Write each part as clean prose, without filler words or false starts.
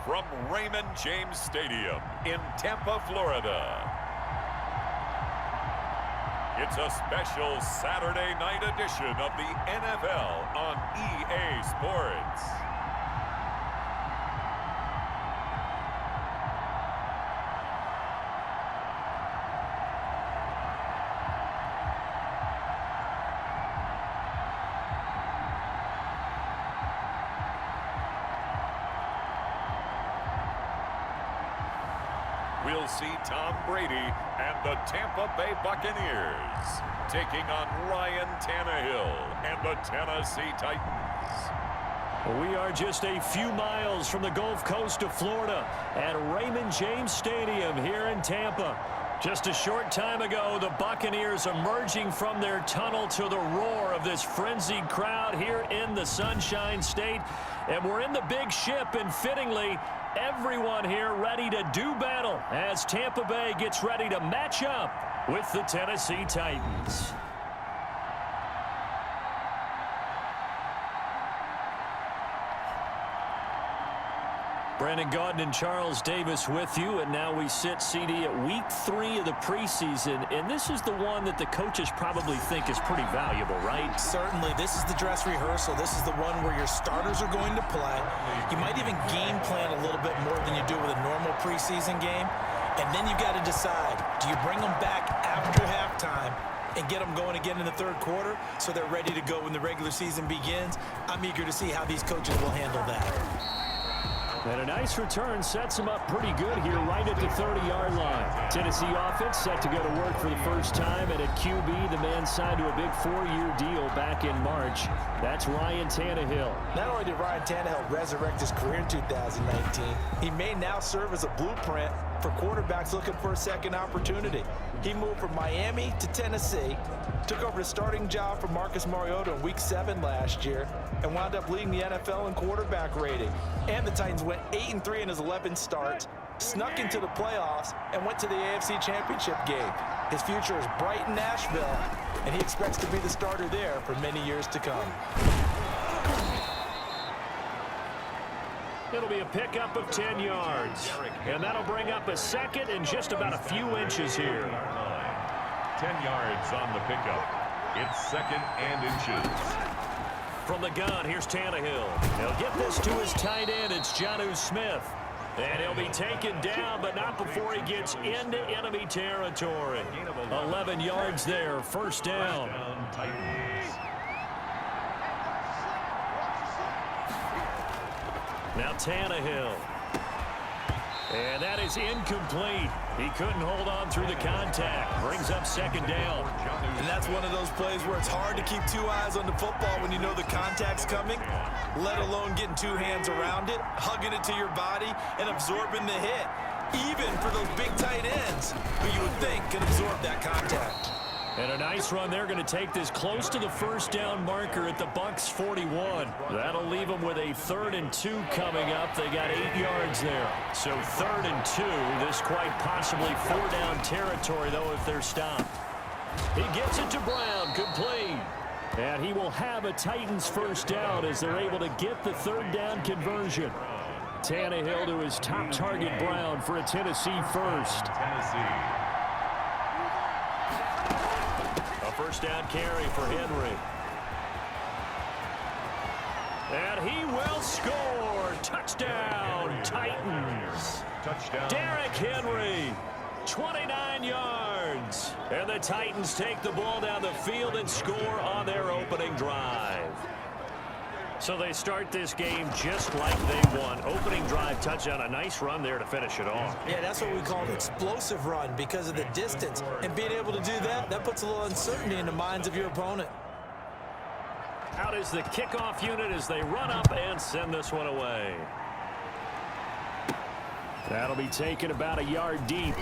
from Raymond James Stadium in Tampa, Florida. It's a special Saturday night edition of the NFL on EA Sports. We'll see Tom Brady and the Tampa Bay Buccaneers taking on Ryan Tannehill and the Tennessee Titans. We are just a few miles from the Gulf Coast of Florida at Raymond James Stadium here in Tampa. Just a short time ago, the Buccaneers emerging from their tunnel to the roar of this frenzied crowd here in the Sunshine State. And we're in the big ship, and fittingly, everyone here ready to do battle as Tampa Bay gets ready to match up with the Tennessee Titans. Brandon Gaudin and Charles Davis with you, and now we sit, CD, at week 3 of the preseason, and this is the one that the coaches probably think is pretty valuable, right? Certainly. This is the dress rehearsal. This is the one where your starters are going to play. You might even game plan a little bit more than you do with a normal preseason game, and then you've got to decide, do you bring them back after halftime and get them going again in the third quarter so they're ready to go when the regular season begins? I'm eager to see how these coaches will handle that. And a nice return sets him up pretty good here right at the 30-yard line. Tennessee offense set to go to work for the first time, and at QB, the man signed to a big 4-year deal back in March. That's Ryan Tannehill. Not only did Ryan Tannehill resurrect his career in 2019, he may now serve as a blueprint for quarterbacks looking for a second opportunity. He moved from Miami to Tennessee, took over the starting job from Marcus Mariota in Week 7 last year, and wound up leading the NFL in quarterback rating. And the Titans went 8-3 in his 11 starts, snuck into the playoffs, and went to the AFC Championship game. His future is bright in Nashville, and he expects to be the starter there for many years to come. It'll be a pickup of 10 yards, and that'll bring up a second and just about a few inches here. 10 yards on the pickup. It's second and inches. From the gun, here's Tannehill. He'll get this to his tight end. It's Jonnu Smith. And he'll be taken down, but not before he gets into enemy territory. 11 yards there, first down. Now Tannehill. And that is incomplete. He couldn't hold on through the contact. Brings up second down. And that's one of those plays where it's hard to keep two eyes on the football when you know the contact's coming, let alone getting two hands around it, hugging it to your body, and absorbing the hit. Even for those big tight ends who you would think can absorb that contact. And a nice run. They're going to take this close to the first down marker at the Bucs 41. That'll leave them with a 3rd and 2 coming up. They got 8 yards there. So 3rd and 2. This quite possibly 4-down territory, though, if they're stopped. He gets it to Brown, complete. And he will have a Titans first down as they're able to get the 3rd down conversion. Tannehill to his top target, Brown, for a Tennessee first. First down carry for Henry. And he will score. Touchdown, Titans. Touchdown. Derrick Henry, 29 yards. And the Titans take the ball down the field and score on their opening drive. So they start this game just like they won. Opening drive touchdown, a nice run there to finish it off. Yeah, that's what we call an explosive run because of the distance. And being able to do that, that puts a little uncertainty in the minds of your opponent. Out is the kickoff unit as they run up and send this one away. That'll be taken about a yard deep.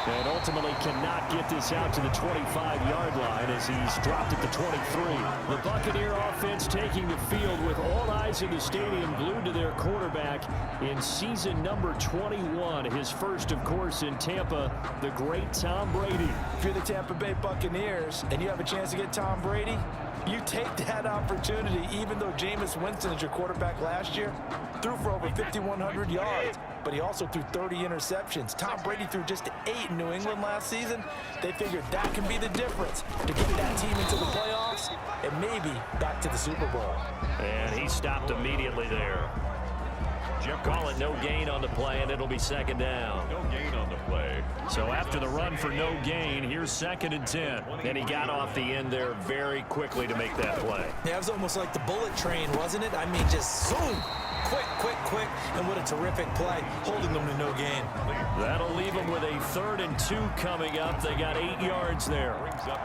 And ultimately cannot get this out to the 25-yard line as he's dropped at the 23. The Buccaneer offense taking the field with all eyes in the stadium glued to their quarterback in season number 21. His first, of course, in Tampa, the great Tom Brady. If you're the Tampa Bay Buccaneers and you have a chance to get Tom Brady, you take that opportunity. Even though Jameis Winston is your quarterback last year, threw for over 5,100 yards, but he also threw 30 interceptions. Tom Brady threw just 8 in New England last season. They figured that can be the difference to get that team into the playoffs and maybe back to the Super Bowl. And he stopped immediately there. Call it no gain on the play, and it'll be second down. No gain on the play. So after the run for no gain, here's 2nd and 10. And he got off the end there very quickly to make that play. Yeah, it was almost like the bullet train, wasn't it? I mean, just zoom. Quick, and what a terrific play, holding them to no gain. That'll leave them with a 3rd and 2 coming up. They got 8 yards there.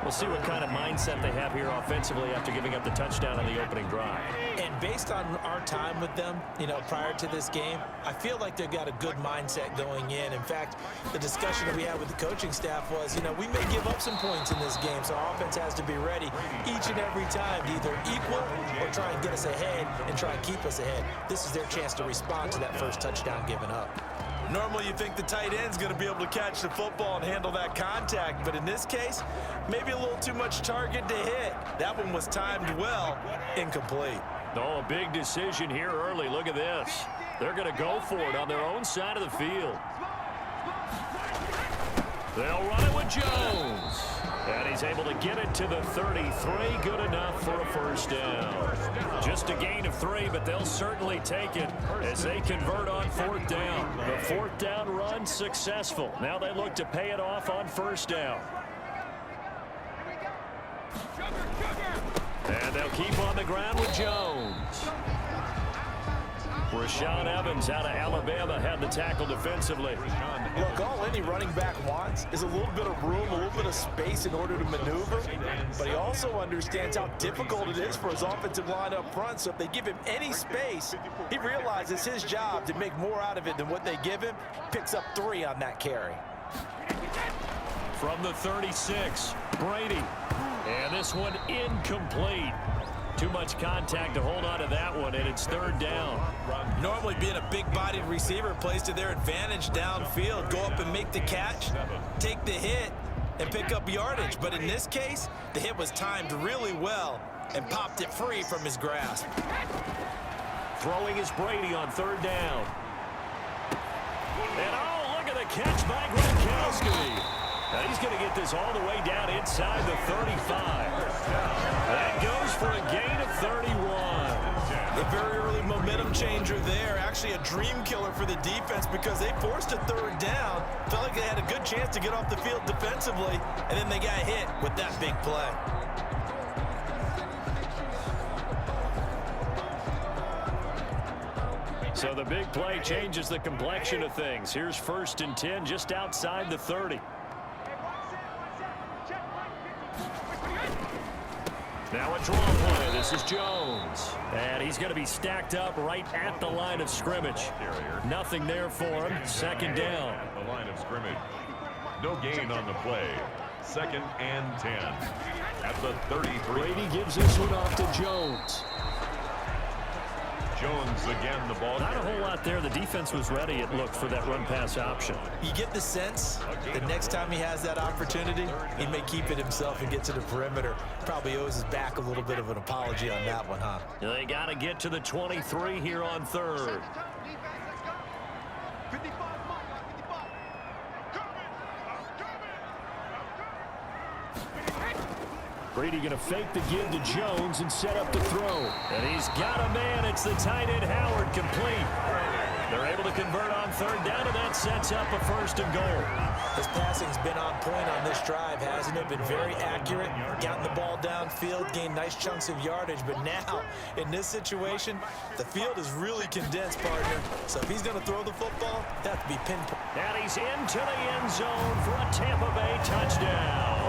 We'll see what kind of mindset they have here offensively after giving up the touchdown on the opening drive. And based on our time with them, prior to this game, I feel like they've got a good mindset going in. In fact, the discussion that we had with the coaching staff was, we may give up some points in this game, so our offense has to be ready each and every time to either equal or try and get us ahead and try and keep us ahead. This is their chance to respond to that first touchdown given up. Normally you think the tight end's going to be able to catch the football and handle that contact, but in this case, maybe a little too much target to hit. That one was timed well, incomplete. Oh, a big decision here early. Look at this. They're going to go for it on their own side of the field. They'll run it with Jones. And he's able to get it to the 33. Good enough for a first down. Just a gain of 3, but they'll certainly take it as they convert on 4th down. The 4th down run successful. Now they look to pay it off on 1st down. And they'll keep on the ground with Jones. Rashaan Evans out of Alabama had the tackle defensively. Look, all any running back wants is a little bit of room, a little bit of space in order to maneuver, but he also understands how difficult it is for his offensive line up front, so if they give him any space, he realizes his job to make more out of it than what they give him, picks up 3 on that carry. From the 36, Brady. And this one incomplete. Too much contact to hold on to that one, and it's 3rd down. Normally being a big-bodied receiver plays to their advantage downfield. Go up and make the catch, take the hit, and pick up yardage. But in this case, the hit was timed really well and popped it free from his grasp. Throwing is Brady on 3rd down. And oh, look at the catch by Gronkowski. Now he's going to get this all the way down inside the 35. That goes for a gain of 31. A very early momentum changer there. Actually a dream killer for the defense because they forced a 3rd down. Felt like they had a good chance to get off the field defensively, and then they got hit with that big play. So the big play changes the complexion of things. Here's 1st and 10 just outside the 30. Now a draw play. This is Jones. And he's going to be stacked up right at the line of scrimmage. Nothing there for him. 2nd down. At the line of scrimmage. No gain on the play. 2nd and 10. At the 33. Brady gives this one off to Jones. Jones again, the ball. Not a whole lot there. The defense was ready, it looked, for that run-pass option. You get the sense that next time he has that opportunity, he may keep it himself and get to the perimeter. Probably owes his back a little bit of an apology on that one, huh? They got to get to the 23 here on 3rd. Brady going to fake the give to Jones and set up the throw. And he's got a man. It's the tight end Howard, complete. They're able to convert on 3rd down, and that sets up a 1st and goal. His passing's been on point on this drive, hasn't it? Been very accurate, gotten the ball downfield, gained nice chunks of yardage. But now, in this situation, the field is really condensed, partner. So if he's going to throw the football, that have to be pinpoint. And he's into the end zone for a Tampa Bay touchdown.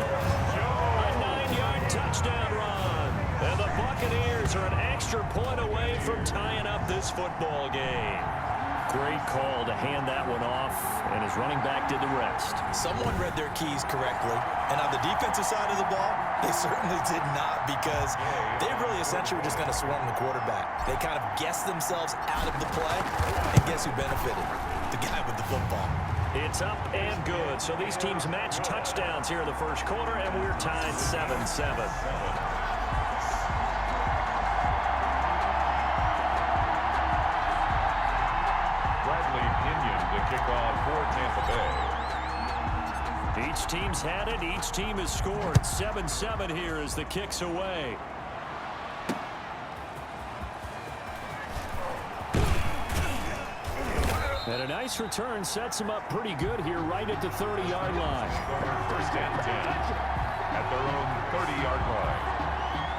Touchdown run. And the Buccaneers are an extra point away from tying up this football game. Great call to hand that one off, and his running back did the rest. Someone read their keys correctly, and on the defensive side of the ball, they certainly did not, because they really essentially were just going to swarm the quarterback. They kind of guessed themselves out of the play, and guess who benefited? The guy with the football. It's up and good. So these teams match touchdowns here in the first quarter, and we're tied 7-7. Stanley Pinion to kick off for Tampa Bay. Each team's had it. Each team has scored. 7-7 here as the kick's away. And a nice return sets him up pretty good here right at the 30-yard line. First and 10 at their own 30-yard line.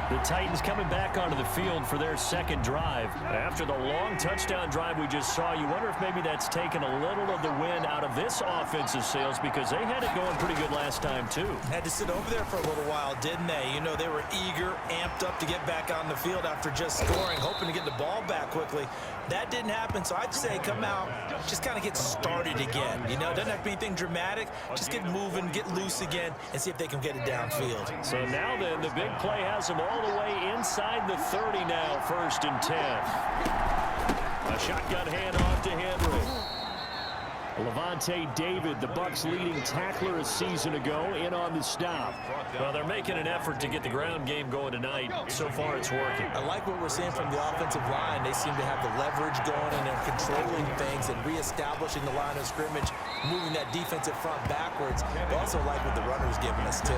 The Titans coming back onto the field for their second drive. After the long touchdown drive we just saw, you wonder if maybe that's taken a little of the wind out of this offensive sails because they had it going pretty good last time too. Had to sit over there for a little while, didn't they? You know, they were eager, amped up to get back on the field after just scoring, hoping to get the ball back quickly. That didn't happen, so I'd say come out, just kind of get started again. You know, it doesn't have to be anything dramatic. Just get moving, get loose again, and see if they can get it downfield. So now then, the big play has them all the way inside the 30 now, 1st and 10. A shotgun handoff to Henry. Levante David, the Bucs' leading tackler a season ago, in on the stop. Well, they're making an effort to get the ground game going tonight. So far, it's working. I like what we're seeing from the offensive line. They seem to have the leverage going, and they're controlling things and reestablishing the line of scrimmage, moving that defensive front backwards. But also like what the runner's giving us, too.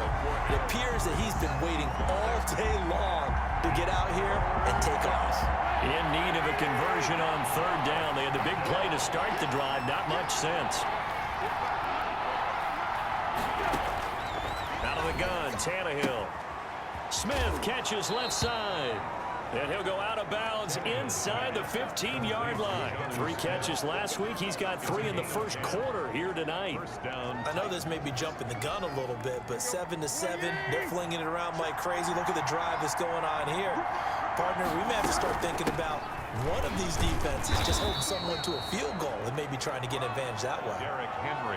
It appears that he's been waiting all day long to get out here and take off. In need of a conversion on 3rd down. They had the big play to start the drive. Not much sense. Out of the gun, Tannehill. Smith catches left side. And he'll go out of bounds inside the 15-yard line. 3 catches last week. He's got 3 in the first quarter here tonight. I know this may be jumping the gun a little bit, but 7-7, they're flinging it around like crazy. Look at the drive that's going on here. Partner, we may have to start thinking about one of these defenses just holding someone to a field goal and maybe trying to get an advantage that way.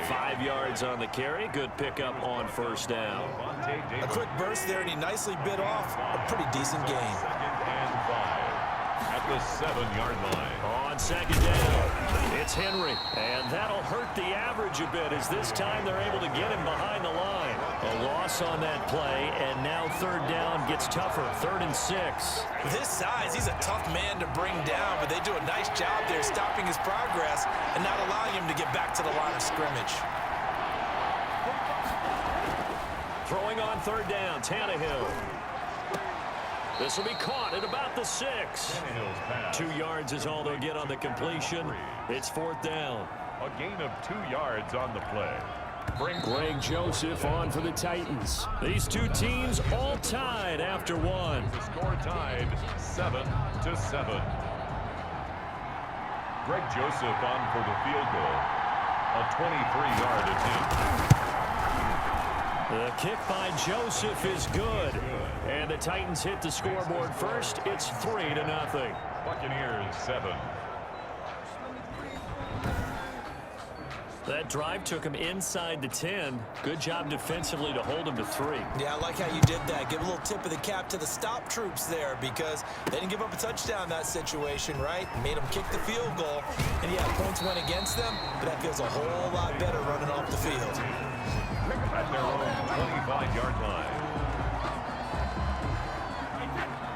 5 yards on the carry. Good pickup on 1st down. A quick burst there, and he nicely bit off a pretty decent gain. And 5 at the 7-yard line. On 2nd down, it's Henry. And that'll hurt the average a bit as this time they're able to get him behind the line. A loss on that play, and now 3rd down gets tougher. 3rd and 6. With his size, he's a tough man to bring down, but they do a nice job there stopping his progress and not allowing him to get back to the line of scrimmage. Throwing on 3rd down, Tannehill. This will be caught at about the 6. 2 yards is all they'll get on the completion. It's 4th down. A gain of 2 yards on the play. Greg Joseph on for the Titans. These two teams all tied after 1. The score tied 7-7. Greg Joseph on for the field goal. A 23-yard attempt. The kick by Joseph is good. And the Titans hit the scoreboard first. It's 3-0. Buccaneers 7. That drive took him inside the 10. Good job defensively to hold him to 3. Yeah, I like how you did that. Give a little tip of the cap to the stop troops there because they didn't give up a touchdown in that situation, right? Made them kick the field goal. And yeah, points went against them, but that feels a whole lot better running off the field. At their own 25-yard line.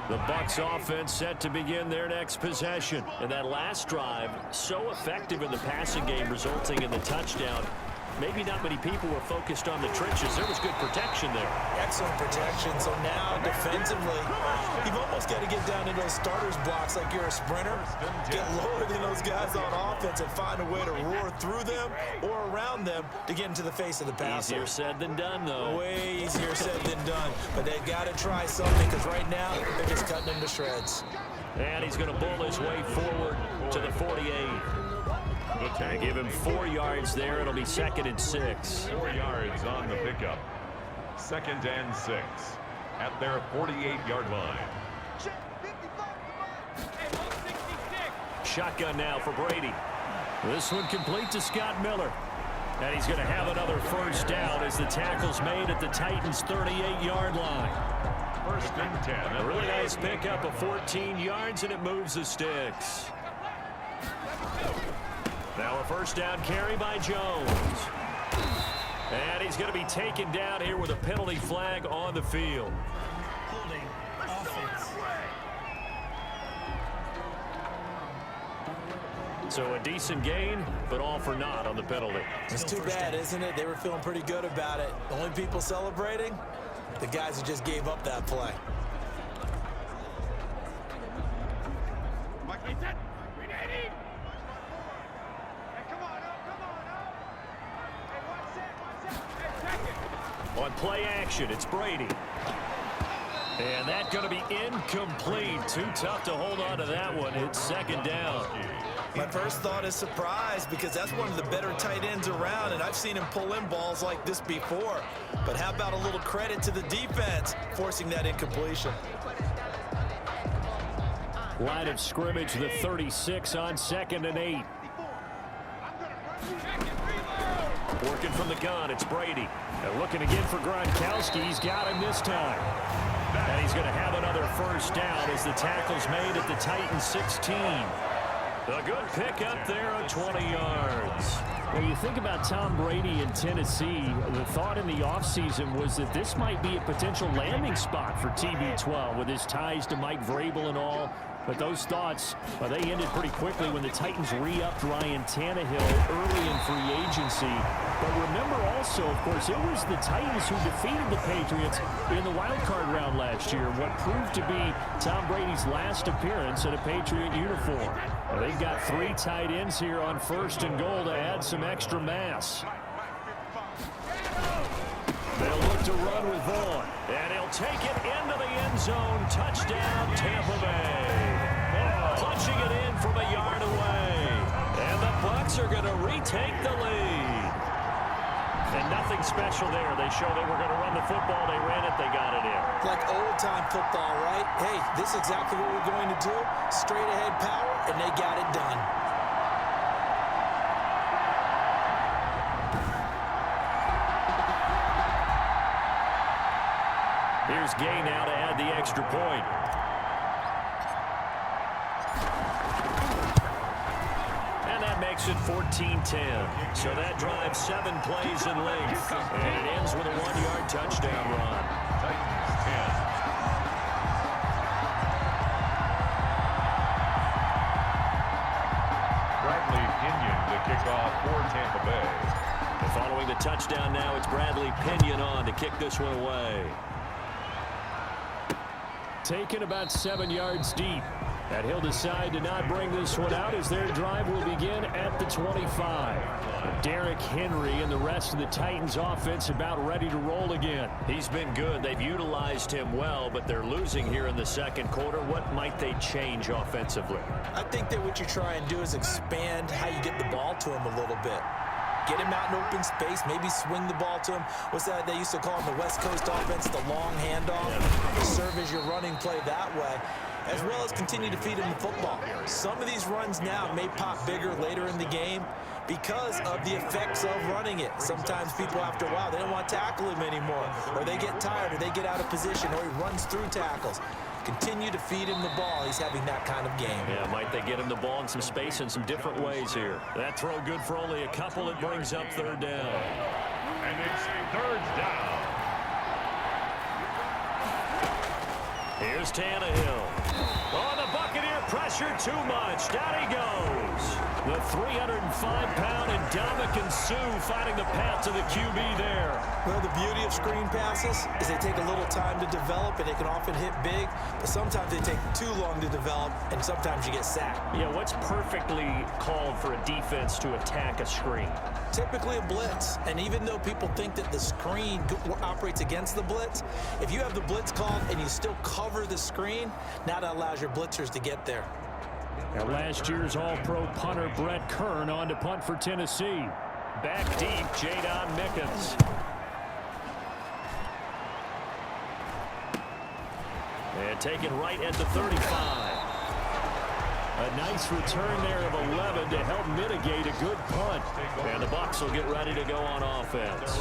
The Bucs offense set to begin their next possession. And that last drive, so effective in the passing game, resulting in the touchdown. Maybe not many people were focused on the trenches. There was good protection there. Excellent protection. So now, defensively, you've almost got to get down in those starters blocks like you're a sprinter. Get lower than those guys on offense and find a way to roar through them or around them to get into the face of the passer. Easier said than done, though. Way easier said than done. But they've got to try something because right now, they're just cutting them to shreds. And he's going to bull his way forward to the 48. They give him 4 yards there. It'll be 2nd and 6. 4 yards on the pickup. 2nd and 6 at their 48-yard line. Shotgun now for Brady. This one complete to Scott Miller. And he's going to have another 1st down as the tackle's made at the Titans' 38-yard line. 1st and 10. A really nice pickup of 14 yards, and it moves the sticks. Now a 1st down carry by Jones. And he's going to be taken down here with a penalty flag on the field. Holding offense. So a decent gain, but all for naught on the penalty. It's too bad, isn't it? They were feeling pretty good about it. The only people celebrating, the guys who just gave up that play. On play action, it's Brady. And that's going to be incomplete. Too tough to hold on to that one. It's second down. My first thought is surprise, because that's one of the better tight ends around, and I've seen him pull in balls like this before. But how about a little credit to the defense forcing that incompletion? Line of scrimmage, the 36 on 2nd and 8. Working from the gun, it's Brady. And looking again for Gronkowski. He's got him this time. And he's going to have another first down as the tackle's made at the Titans 16. A good pickup there of 20 yards. When you think about Tom Brady in Tennessee, the thought in the offseason was that this might be a potential landing spot for TB12 with his ties to Mike Vrabel and all. But those thoughts, well, they ended pretty quickly when the Titans re-upped Ryan Tannehill early in free agency. But remember also, of course, it was the Titans who defeated the Patriots in the wild card round last year, what proved to be Tom Brady's last appearance in a Patriot uniform. Well, they've got 3 tight ends here on 1st and goal to add some extra mass. They'll look to run with Vaughn, and he'll take it into the end zone. Touchdown, Tampa Bay. Punching it in from a yard away. And the Bucs are going to retake the lead. And nothing special there. They showed they were going to run the football. They ran it. They got it in. Like old-time football, right? Hey, this is exactly what we're going to do. Straight-ahead power, and they got it done. Here's Gay now to add the extra point. And that makes it 14-10. So that drives 7 plays in length. And it ends with a 1-yard touchdown run. Titans 10. Bradley Pinion to kick off for Tampa Bay. And following the touchdown now, it's Bradley Pinion on to kick this one away. Taken about 7 yards deep. And he'll decide to not bring this one out as their drive will begin at the 25. Derrick Henry and the rest of the Titans offense about ready to roll again. He's been good. They've utilized him well, but they're losing here in the second quarter. What might they change offensively? I think that what you try and do is expand how you get the ball to him a little bit. Get him out in open space, maybe swing the ball to him. What's that they used to call in the West Coast offense, the long handoff? Serve as your running play that way, as well as continue to feed him the football. Some of these runs now may pop bigger later in the game because of the effects of running it. Sometimes people, after a while, they don't want to tackle him anymore, or they get tired, or they get out of position, or he runs through tackles. Continue to feed him the ball. He's having that kind of game. Yeah, might they get him the ball in some space in some different ways here. That throw good for only a couple. It brings up 3rd down. And it's 3rd down. Here's Tannehill. Oh, the Buccaneer pressure too much. Down he goes. The 305-pound Ndamukong Suh finding the path to the QB there. Well, the beauty of screen passes is they take a little time to develop, and they can often hit big, but sometimes they take too long to develop, and sometimes you get sacked. Yeah, what's perfectly called for a defense to attack a screen? Typically a blitz, and even though people think that the screen operates against the blitz, if you have the blitz called and you still cover the screen, now that allows your blitzers to get there. Now last year's All-Pro punter Brett Kern on to punt for Tennessee. Back deep, Jadon Mickens. And taken right at the 35. A nice return there of 11 to help mitigate a good punt. And the Bucs will get ready to go on offense.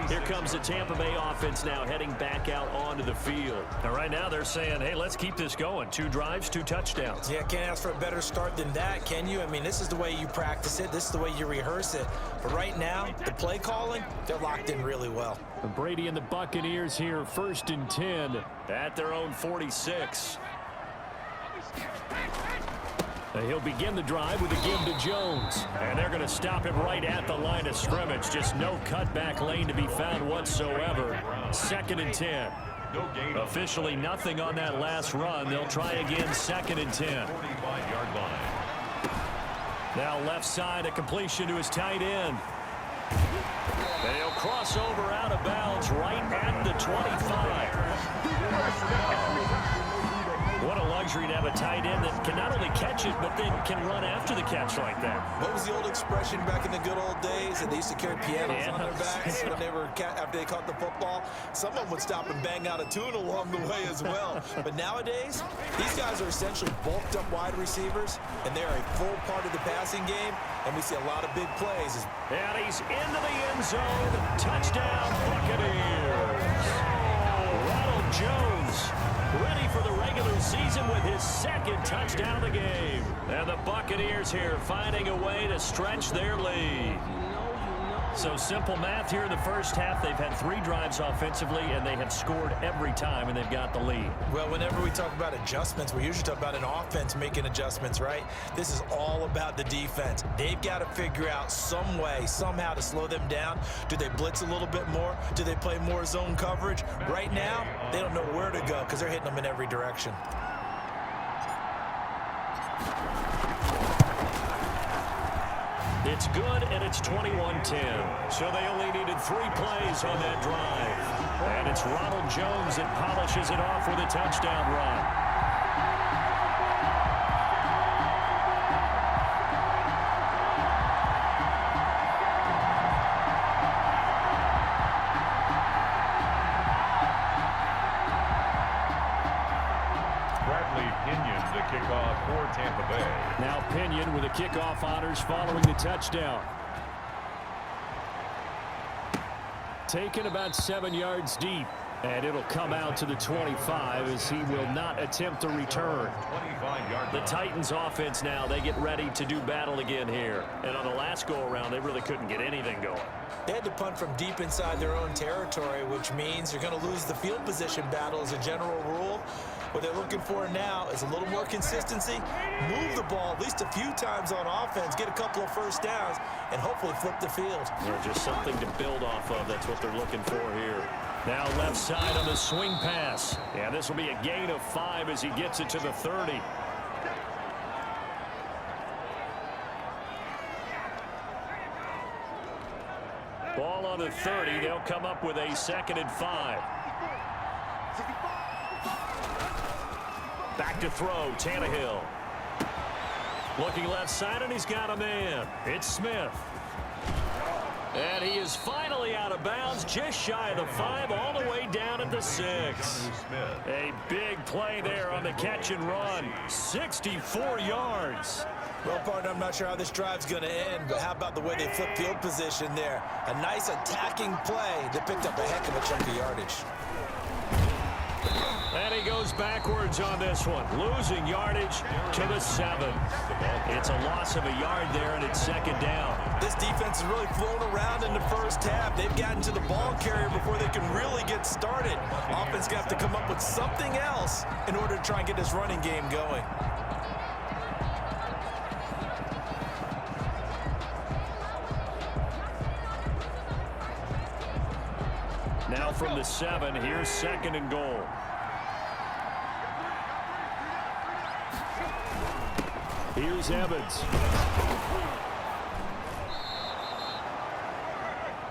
Here comes the Tampa Bay offense now heading back out onto the field. And right now they're saying, hey, let's keep this going. 2 drives, 2 touchdowns. Yeah, can't ask for a better start than that, can you? I mean, this is the way you practice it. This is the way you rehearse it. But right now, the play calling, they're locked in really well. Brady and the Buccaneers here, 1st and 10. At their own 46. He'll begin the drive with a give to Jones. And they're going to stop him right at the line of scrimmage. Just no cutback lane to be found whatsoever. 2nd and 10. Officially nothing on that last run. They'll try again 2nd and 10. 45-yard line. Now left side, a completion to his tight end. They'll cross over out of bounds right at the 25. What a luxury to have a tight end that can not only catch it, but then can run after the catch like that. What was the old expression back in the good old days? And they used to carry pianos on their backs when after they caught the football. Someone would stop and bang out a tune along the way as well. But nowadays, these guys are essentially bulked up wide receivers, and they're a full part of the passing game. And we see a lot of big plays. And he's into the end zone. Touchdown, Buccaneers. Ronald Jones ready for the regular season with his 2nd touchdown of the game. And the Buccaneers here finding a way to stretch their lead. So simple math here in the first half. They've had 3 drives offensively, and they have scored every time, and they've got the lead. Well, whenever we talk about adjustments, we usually talk about an offense making adjustments, right? This is all about the defense. They've got to figure out some way, somehow to slow them down. Do they blitz a little bit more? Do they play more zone coverage? Right now, they don't know where to go because they're hitting them in every direction. It's good, and it's 21-10. So they only needed 3 plays on that drive. And it's Ronald Jones that polishes it off with a touchdown run. Kickoff for Tampa Bay. Now Pinion with the kickoff honors following the touchdown. Taken about 7 yards deep. And it'll come out to the 25 as he will not attempt a return. The Titans offense now, they get ready to do battle again here. And on the last go-around, they really couldn't get anything going. They had to punt from deep inside their own territory, which means you're going to lose the field position battle as a general rule. What they're looking for now is a little more consistency, move the ball at least a few times on offense, get a couple of first downs, and hopefully flip the field. Just something to build off of. That's what they're looking for here. Now left side on the swing pass. Yeah, this will be a gain of 5 as he gets it to the 30. Ball on the 30. They'll come up with a 2nd and 5. Back to throw, Tannehill. Looking left side, and he's got a man. It's Smith. And he is finally out of bounds, just shy of the 5, all the way down at the 6. A big play there on the catch and run. 64 yards. Well, partner, I'm not sure how this drive's going to end, but how about the way they flip field position there? A nice attacking play that picked up a heck of a chunk of yardage. And he goes backwards on this one, losing yardage to the 7. It's a loss of a yard there, and it's 2nd down. This defense has really flown around in the first half. They've gotten to the ball carrier before they can really get started. Offense got to come up with something else in order to try and get this running game going. Now from the 7, here's 2nd and goal. Here's Evans.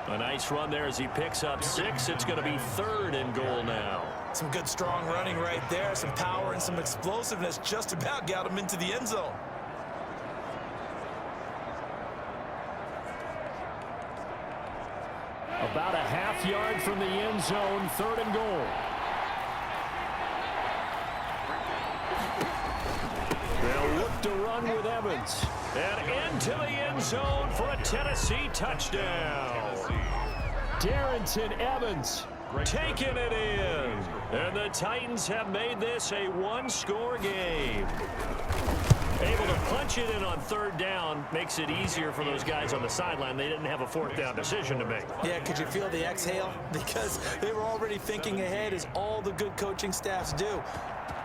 A nice run there as he picks up 6. It's going to be 3rd and goal now. Some good strong running right there. Some power and some explosiveness just about got him into the end zone. About a half yard from the end zone, 3rd and goal. They'll look to run with Evans. And into the end zone for a Tennessee touchdown. Darrington Evans taking it in. And the Titans have made this a 1-score game. Able to punch it in on 3rd down makes it easier for those guys on the sideline. They didn't have a 4th down decision to make. Yeah, could you feel the exhale? Because they were already thinking ahead, as all the good coaching staffs do.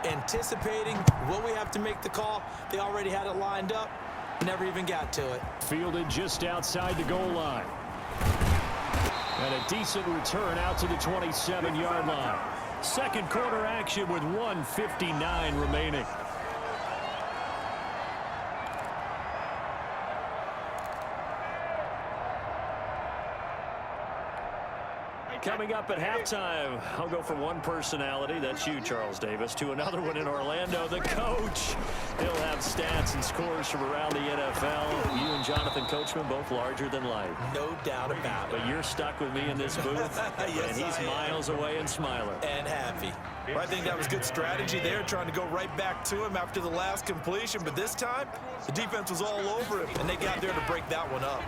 anticipating, will we have to make the call? They already had it lined up, never even got to it. Fielded just outside the goal line. And a decent return out to the 27-yard line. Second quarter action with 1:59 remaining. Coming up at halftime, I'll go from one personality, that's you, Charles Davis, to another one in Orlando, the coach. He'll have stats and scores from around the NFL. You and Jonathan Coachman, both larger than life. No doubt about it. But you're stuck with me in this booth, Yes, and he's miles away and smiling. And happy. Well, I think that was good strategy there, trying to go right back to him after the last completion. But this time, the defense was all over him, and they got there to break that one up.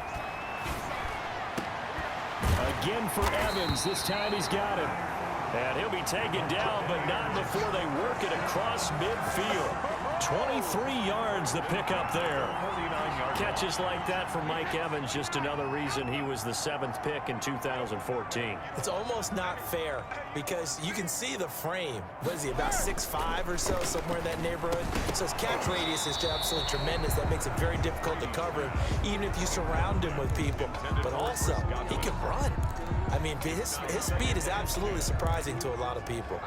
Again for Evans. This time he's got him. And he'll be taken down, but not before they work it across midfield. 23 yards the pickup there. Catches like that from Mike Evans, just another reason he was the 7th pick in 2014. It's almost not fair because you can see the frame. What is he, about 6'5" or so, somewhere in that neighborhood? So his catch radius is absolutely tremendous. That makes it very difficult to cover him, even if you surround him with people. But also, he can run. I mean, his speed is absolutely surprising to a lot of people.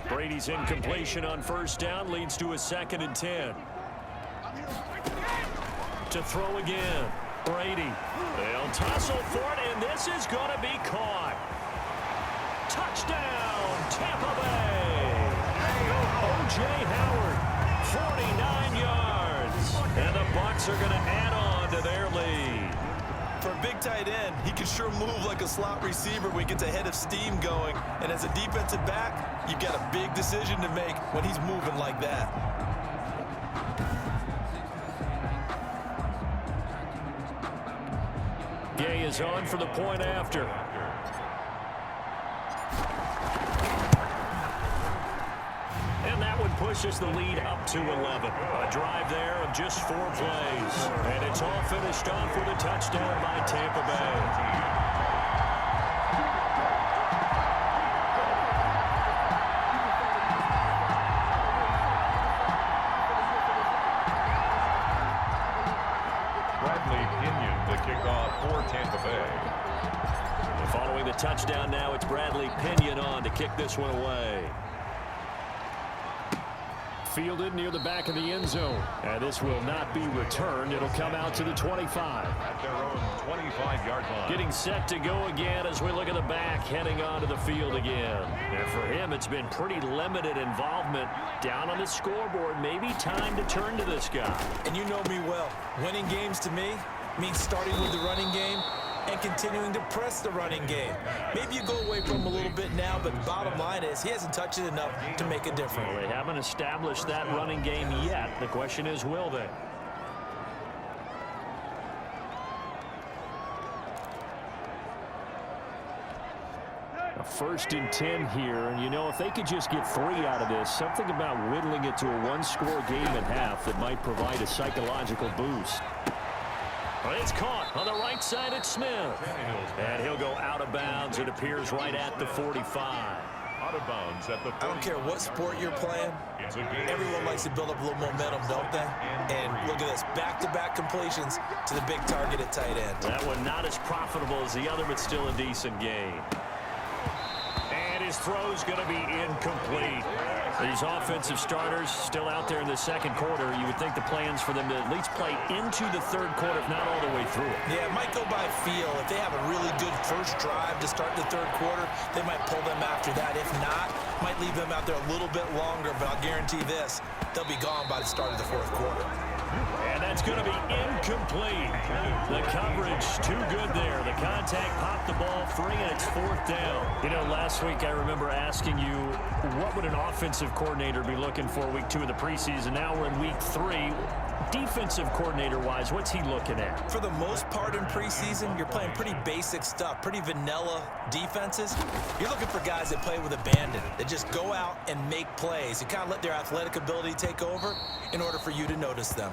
Brady's incompletion on first down leads to a 2nd and 10. To throw again. Brady. They'll tussle for it, and this is going to be caught. Touchdown, Tampa Bay. O.J. Howard, 49 yards. And the Bucs are going to add on to their lead. For a big tight end, he can sure move like a slot receiver when he gets a head of steam going. And as a defensive back, you've got a big decision to make when he's moving like that. Gay is on for the point after. And that would push us the lead up to 11. A drive there of just 4 plays. And it's all finished off with a touchdown by Tampa Bay. Following the touchdown now, it's Bradley Pinion on to kick this one away. Fielded near the back of the end zone. And this will not be returned. It'll come out to the 25. At their own 25-yard line. Getting set to go again as we look at the back, heading onto the field again. And for him, it's been pretty limited involvement down on the scoreboard. Maybe time to turn to this guy. And you know me well. Winning games to me means starting with the running game and continuing to press the running game. Maybe you go away from him a little bit now, but the bottom line is he hasn't touched it enough to make a difference. Well, they haven't established that running game yet. The question is, will they? A 1st and 10 here, and you know, if they could just get 3 out of this, something about whittling it to a 1-score game at half that might provide a psychological boost. It's caught on the right side at Smith. And he'll go out of bounds. It appears right at the 45. Out of bounds at the 45. I don't care what sport you're playing. Everyone likes to build up a little momentum, don't they? And look at this, back-to-back completions to the big target at tight end. That one not as profitable as the other, but still a decent gain. And his throw's going to be incomplete. These offensive starters still out there in the 2nd quarter. You would think the plan's for them to at least play into the 3rd quarter, if not all the way through it. Yeah, it might go by feel. If they have a really good first drive to start the 3rd quarter, they might pull them after that. If not, might leave them out there a little bit longer, but I'll guarantee this, they'll be gone by the start of the 4th quarter. And that's going to be incomplete. The coverage too good there. The contact popped the ball free, and it's 4th down. You know, last week I remember asking you, what would an offensive coordinator be looking for week 2 of the preseason? Now we're in week 3. Defensive coordinator-wise, what's he looking at? For the most part in preseason, you're playing pretty basic stuff, pretty vanilla defenses. You're looking for guys that play with abandon, that just go out and make plays. You kind of let their athletic ability take over in order for you to notice them.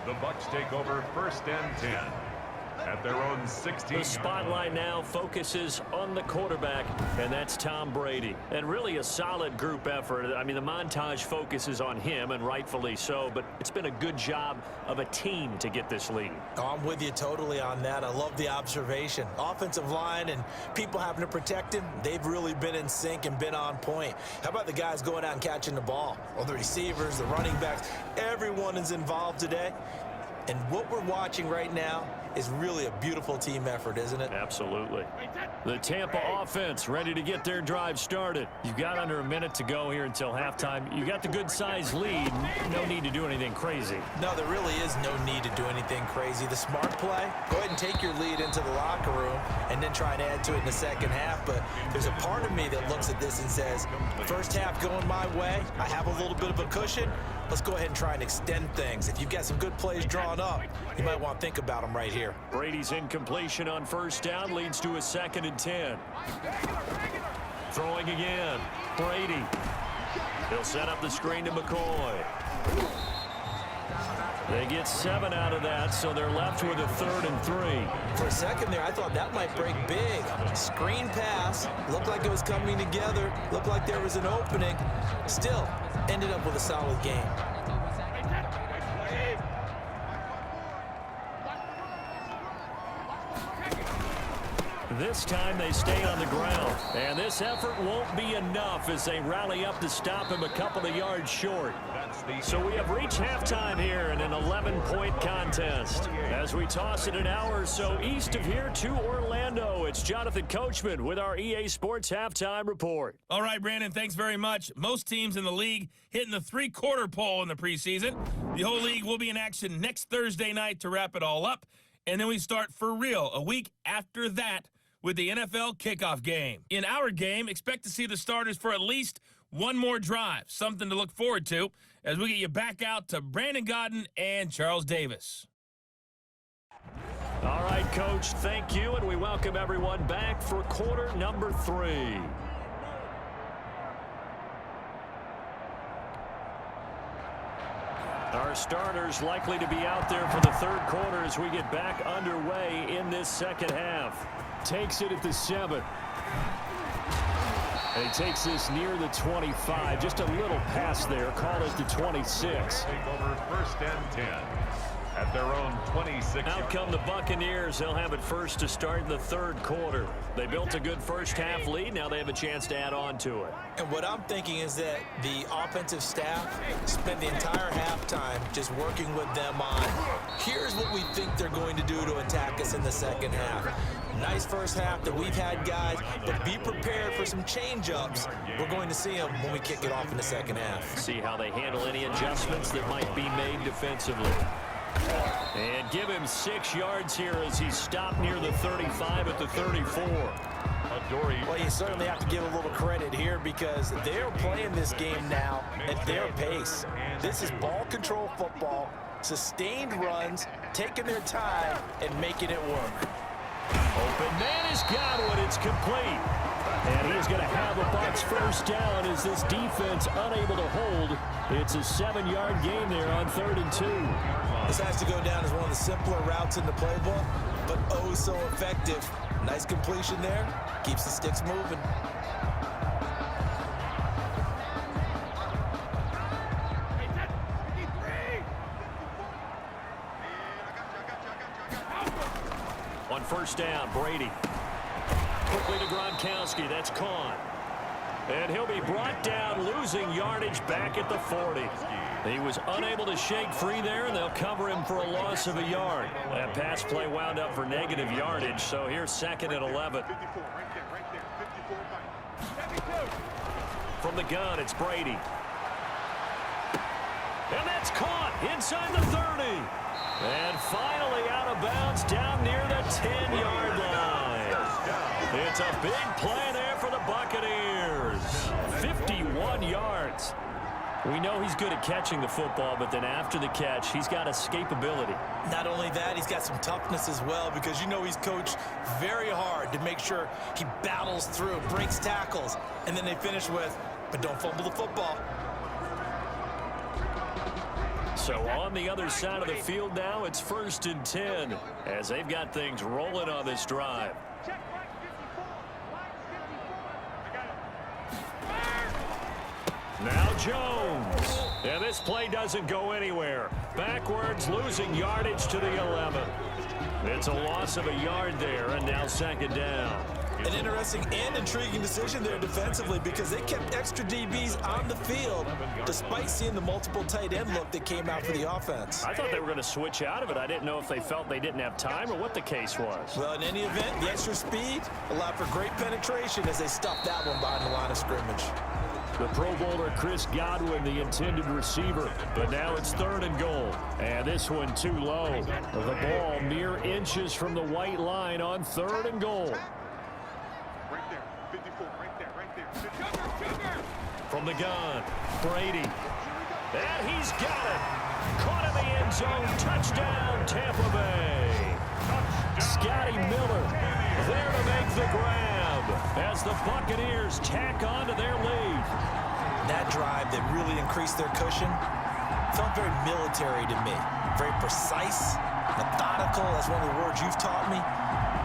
The Bucs take over 1st and 10. at their own 16. The spotlight now focuses on the quarterback, and that's Tom Brady. And really a solid group effort. I mean, the montage focuses on him, and rightfully so, but it's been a good job of a team to get this lead. Oh, I'm with you totally on that. I love the observation. Offensive line and people having to protect him, they've really been in sync and been on point. How about the guys going out and catching the ball? Well, the receivers, the running backs, everyone is involved today. And what we're watching right now is really a beautiful team effort, isn't it? Absolutely. The Tampa offense ready to get their drive started. You've got under a minute to go here until halftime. You got the good-sized lead. No need to do anything crazy. No, there really is no need to do anything crazy. The smart play, go ahead and take your lead into the locker room and then try and add to it in the second half. But there's a part of me that looks at this and says, first half going my way, I have a little bit of a cushion. Let's go ahead and try and extend things. If you've got some good plays drawn up, you might want to think about them right here. Brady's incompletion on first down leads to a 2nd and 10. Throwing again. Brady. He'll set up the screen to McCoy. They get 7 out of that, so they're left with a 3rd and 3. For a second there, I thought that might break big. Screen pass. Looked like it was coming together. Looked like there was an opening. Still, ended up with a solid game. This time they stay on the ground. And this effort won't be enough as they rally up to stop him a couple of yards short. So we have reached halftime here in an 11-point contest. As we toss it an hour or so east of here to Orlando, it's Jonathan Coachman with our EA Sports Halftime Report. All right, Brandon, thanks very much. Most teams in the league hitting the three-quarter pole in the preseason. The whole league will be in action next Thursday night to wrap it all up. And then we start for real a week after that with the NFL kickoff game. In our game, expect to see the starters for at least one more drive, something to look forward to as we get you back out to Brandon Godden and Charles Davis. All right, Coach, thank you, and we welcome everyone back for quarter number 3. Our starters likely to be out there for the third quarter as we get back underway in this second half. Takes it at the 7. And he takes this near the 25. Just a little pass there. Call it the 26. Take over 1st and 10 at their own 26. Out come the Buccaneers. They'll have it first to start the third quarter. They built a good first half lead. Now they have a chance to add on to it. And what I'm thinking is that the offensive staff spent the entire halftime just working with them on, here's what we think they're going to do to attack us in the second half. Nice first half that we've had, guys, but be prepared for some change-ups. We're going to see them when we kick it off in the second half. See how they handle any adjustments that might be made defensively. And give him 6 yards here as he's stopped near the 35 at the 34. Well, you certainly have to give a little credit here because they're playing this game now at their pace. This is ball control football, sustained runs, taking their time, and making it work. Open man has got one. It's complete. And he is going to have a Bucs first down as this defense unable to hold. It's a 7-yard gain there on 3rd and 2. This has to go down as one of the simpler routes in the playbook, but oh so effective. Nice completion there. Keeps the sticks moving. On first down, Brady. Quickly to Gronkowski. That's caught. And he'll be brought down, losing yardage back at the 40. He was unable to shake free there, and they'll cover him for a loss of a yard. That pass play wound up for negative yardage, so here's 2nd and 11. From the gun, it's Brady. And that's caught inside the 30. And finally out of bounds down near the 10-yard line. It's a big play there for the Buccaneers. 51 yards. We know he's good at catching the football, but then after the catch, he's got escapability. Not only that, he's got some toughness as well because you know he's coached very hard to make sure he battles through, breaks tackles, and then they finish with, but don't fumble the football. So on the other side of the field now, it's 1st and 10 as they've got things rolling on this drive. Now Jones. And this play doesn't go anywhere. Backwards, losing yardage to the 11. It's a loss of a yard there, and now 2nd down. An interesting and intriguing decision there defensively because they kept extra DBs on the field despite seeing the multiple tight end look that came out for the offense. I thought they were going to switch out of it. I didn't know if they felt they didn't have time or what the case was. Well, in any event, the extra speed allowed for great penetration as they stuffed that one behind the line of scrimmage. The Pro Bowler Chris Godwin, the intended receiver. But now it's 3rd and goal. And this one too low. The ball mere inches from the white line on 3rd and goal. Right there, 54, right there, right there. From the gun, Brady. And he's got it. Caught in the end zone. Touchdown, Tampa Bay. Scotty Miller there to make the grab as the Buccaneers tack on to their lead. That drive that really increased their cushion felt very military to me. Very precise, methodical. That's one of the words you've taught me.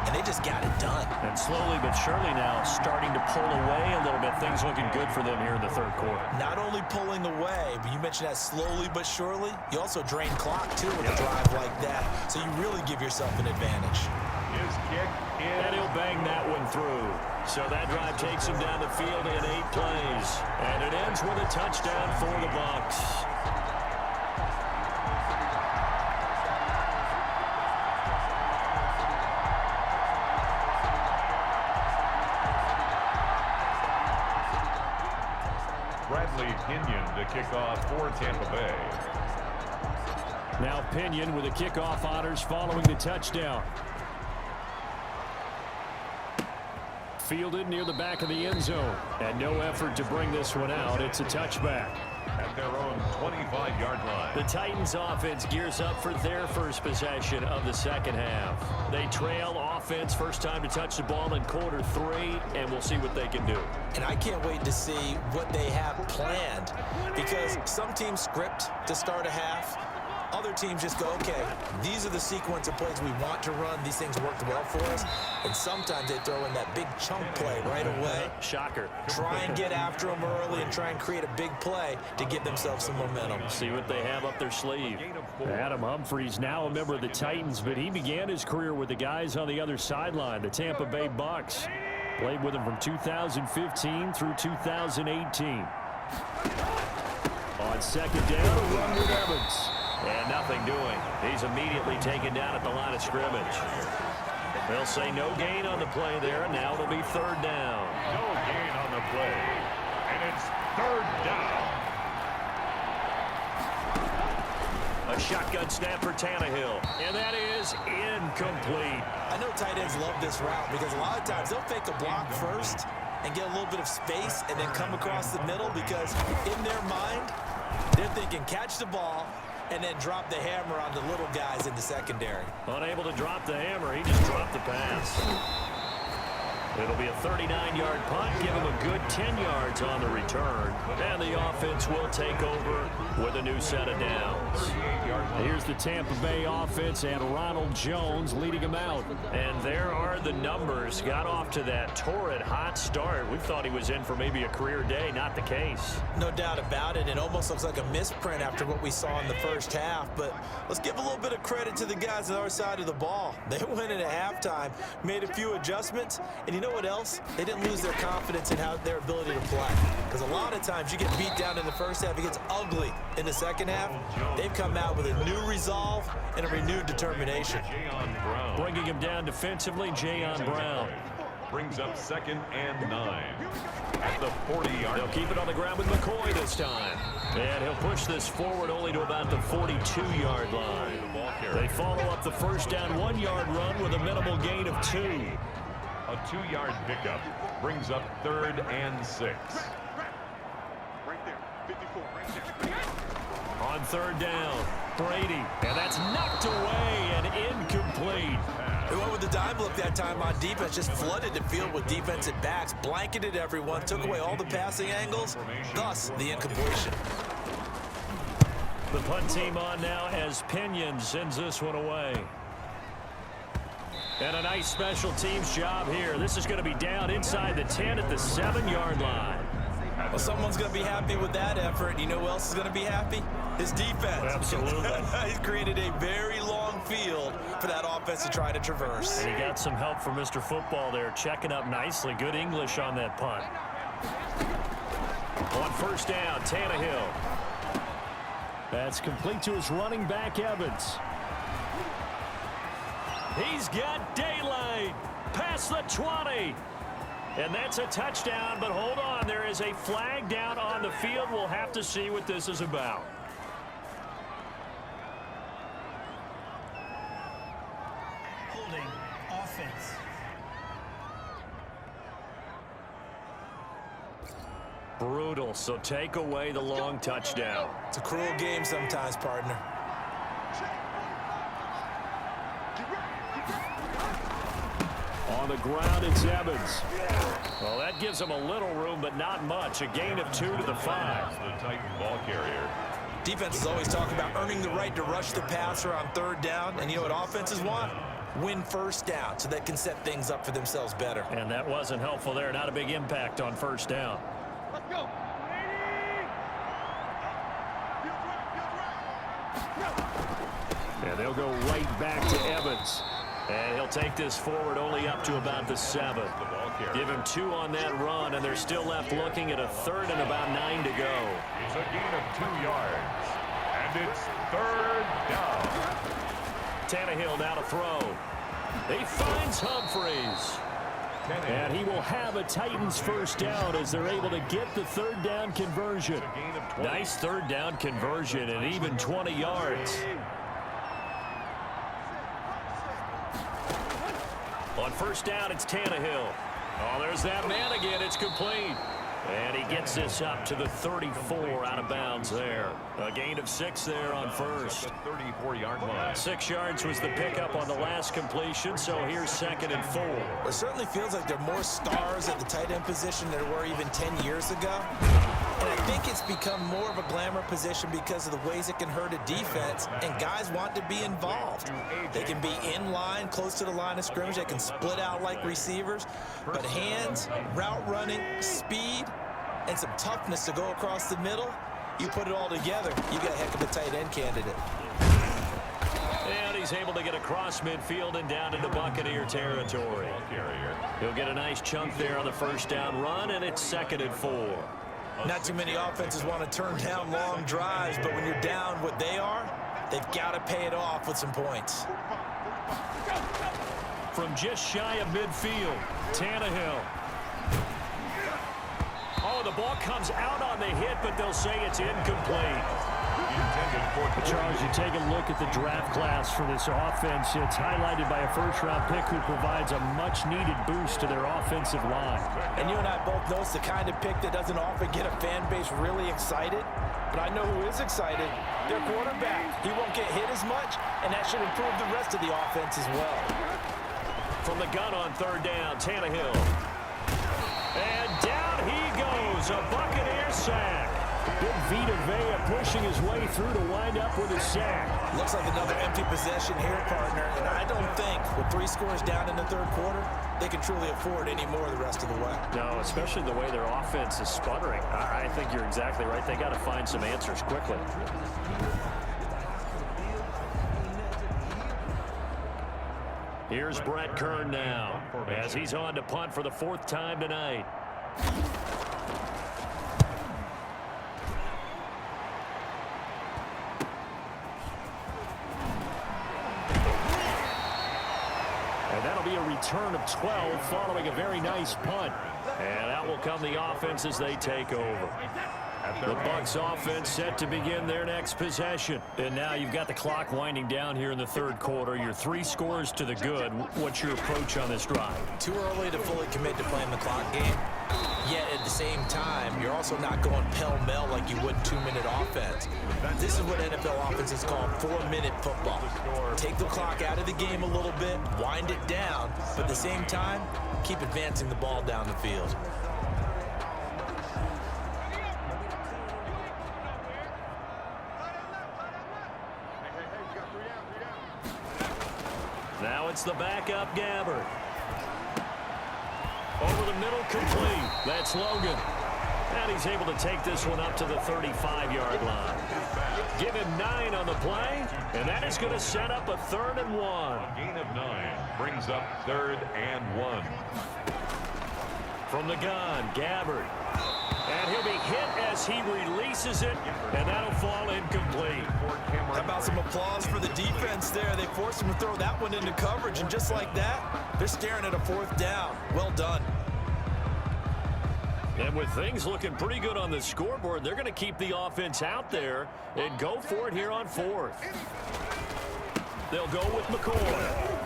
And they just got it done. And slowly but surely now starting to pull away a little bit. Things looking good for them here in the 3rd quarter. Not only pulling away, but you mentioned that slowly but surely. You also drain clock, too, with a drive like that. So you really give yourself an advantage. His kick is... And he'll bang that one through. So that drive takes him down the field in 8 plays. And it ends with a touchdown for the Bucs. Pinion to kick off for Tampa Bay. Now Pinion with the kickoff honors following the touchdown. Fielded near the back of the end zone. And no effort to bring this one out. It's a touchback. At their own 25-yard line. The Titans offense gears up for their first possession of the 2nd half. They trail offense, first time to touch the ball in Q3, and we'll see what they can do. And I can't wait to see what they have planned because some teams script to start a half. Other teams just go, okay, these are the sequence of plays we want to run. These things worked well for us. And sometimes they throw in that big chunk play right away. Shocker. Try and get after them early and try and create a big play to give themselves some momentum. See what they have up their sleeve. Adam Humphries now a member of the Titans, but he began his career with the guys on the other sideline, the Tampa Bay Bucs. Played with them from 2015 through 2018. On 2nd down, a run with Evans. And nothing doing. He's immediately taken down at the line of scrimmage. They'll say no gain on the play there. Now it'll be 3rd down. No gain on the play. And it's 3rd down. A shotgun snap for Tannehill. And that is incomplete. I know tight ends love this route because a lot of times they'll fake a block first and get a little bit of space and then come across the middle because in their mind, they're thinking catch the ball and then drop the hammer on the little guys in the secondary. Unable to drop the hammer, he just dropped the pass. It'll be a 39-yard punt, give him a good 10 yards on the return. And the offense will take over with a new set of downs. Here's the Tampa Bay offense and Ronald Jones leading them out. And there are the numbers. Got off to that torrid hot start. We thought he was in for maybe a career day. Not the case. No doubt about it. It almost looks like a misprint after what we saw in the first half. But let's give a little bit of credit to the guys on our side of the ball. They went in at halftime, made a few adjustments, and you know what else? They didn't lose their confidence in their ability to play. Because a lot of times you get beat down in the first half, it gets ugly in the second half. They've come out with a new resolve and a renewed determination. Bringing him down defensively, Jayon Brown. Brings up 2nd and 9 at the 40-yard. They'll keep it on the ground with McCoy this time. And he'll push this forward only to about the 42-yard line. They follow up the first down 1-yard run with a minimal gain of 2. A 2-yard pickup brings up 3rd and 6. Right there, 54, right there. On 3rd down, Brady. And that's knocked away and incomplete. They went with the dime look that time on defense, just flooded the field with defensive backs, blanketed everyone, took away all the passing angles, thus the incompletion. The punt team on now as Pinion sends this one away. And a nice special teams job here. This is going to be down inside the 10 at the 7-yard line. Well, someone's going to be happy with that effort. You know who else is going to be happy? His defense. Absolutely. He's created a very long field for that offense to try to traverse. And he got some help from Mr. Football there, checking up nicely. Good English on that punt. On first down, Tannehill. That's complete to his running back, Evans. He's got daylight past the 20. And that's a touchdown, but hold on. There is a flag down on the field. We'll have to see what this is about. Holding offense. Brutal, so take away the long touchdown. It's a cruel game sometimes, partner. On the ground, it's Evans. Well, that gives them a little room, but not much. A gain of 2 to the 5. The Titan ball carrier. Defenses always talk about earning the right to rush the passer on third down. And you know what offenses want? Win first down so they can set things up for themselves better. And that wasn't helpful there. Not a big impact on first down. Let's go. And they'll go right back to Evans. And he'll take this forward only up to about the 7. Give him 2 on that run, and they're still left looking at a 3rd and about 9 to go. It's a gain of 2 yards. And it's 3rd down. Tannehill now to throw. He finds Humphries. And he will have a Titans first down as they're able to get the 3rd down conversion. Nice 3rd down conversion and even 20 yards. On first down, it's Tannehill. Oh, there's that man again. It's complete. And he gets this up to the 34 out of bounds there. A gain of 6 there on first. 34-yard line. 6 yards was the pickup on the last completion, so here's 2nd and 4. It certainly feels like there are more stars at the tight end position than there were even 10 years ago. And I think it's become more of a glamour position because of the ways it can hurt a defense, and guys want to be involved. They can be in line, close to the line of scrimmage. They can split out like receivers. But hands, route running, speed, and some toughness to go across the middle, you put it all together, you got a heck of a tight end candidate. And he's able to get across midfield and down into Buccaneer territory. He'll get a nice chunk there on the first down run, and it's 2nd and 4. Not too many offenses want to turn down long drives, but when you're down what they are, they've got to pay it off with some points. From just shy of midfield, Tannehill. Oh, the ball comes out on the hit, but they'll say it's incomplete. Charles, you take a look at the draft class for this offense. It's highlighted by a first-round pick who provides a much-needed boost to their offensive line. And you and I both know it's the kind of pick that doesn't often get a fan base really excited. But I know who is excited. Their quarterback. He won't get hit as much, and that should improve the rest of the offense as well. From the gun on 3rd down, Tannehill. And down he goes, a Buccaneer sack. Big Vita Vea pushing his way through to wind up with a sack. Looks like another empty possession here, partner. And I don't think with 3 scores down in the 3rd quarter, they can truly afford any more the rest of the way. No, especially the way their offense is sputtering. I think you're exactly right. They got to find some answers quickly. Here's Brett Kern now as he's on to punt for the 4th time tonight. And that'll be a return of 12 following a very nice punt. And out will come the offense as they take over. The Bucs offense set to begin their next possession. And now you've got the clock winding down here in the 3rd quarter. You're 3 scores to the good. What's your approach on this drive? Too early to fully commit to playing the clock game. Yet at the same time, you're also not going pell-mell like you would 2-minute offense. This is what NFL offenses call 4-minute football. Take the clock out of the game a little bit, wind it down, but at the same time, keep advancing the ball down the field. Now it's the backup Gabbert. Over the middle, complete. That's Logan. And he's able to take this one up to the 35-yard line. Give him 9 on the play, and that is going to set up a 3rd and 1. A gain of 9 brings up 3rd and 1. From the gun, Gabbert. And he'll be hit as he releases it, and that'll fall incomplete. How about some applause for the defense there? They forced him to throw that one into coverage, and just like that, they're staring at a 4th down. Well done. And with things looking pretty good on the scoreboard, they're going to keep the offense out there and go for it here on 4th. They'll go with McCoy.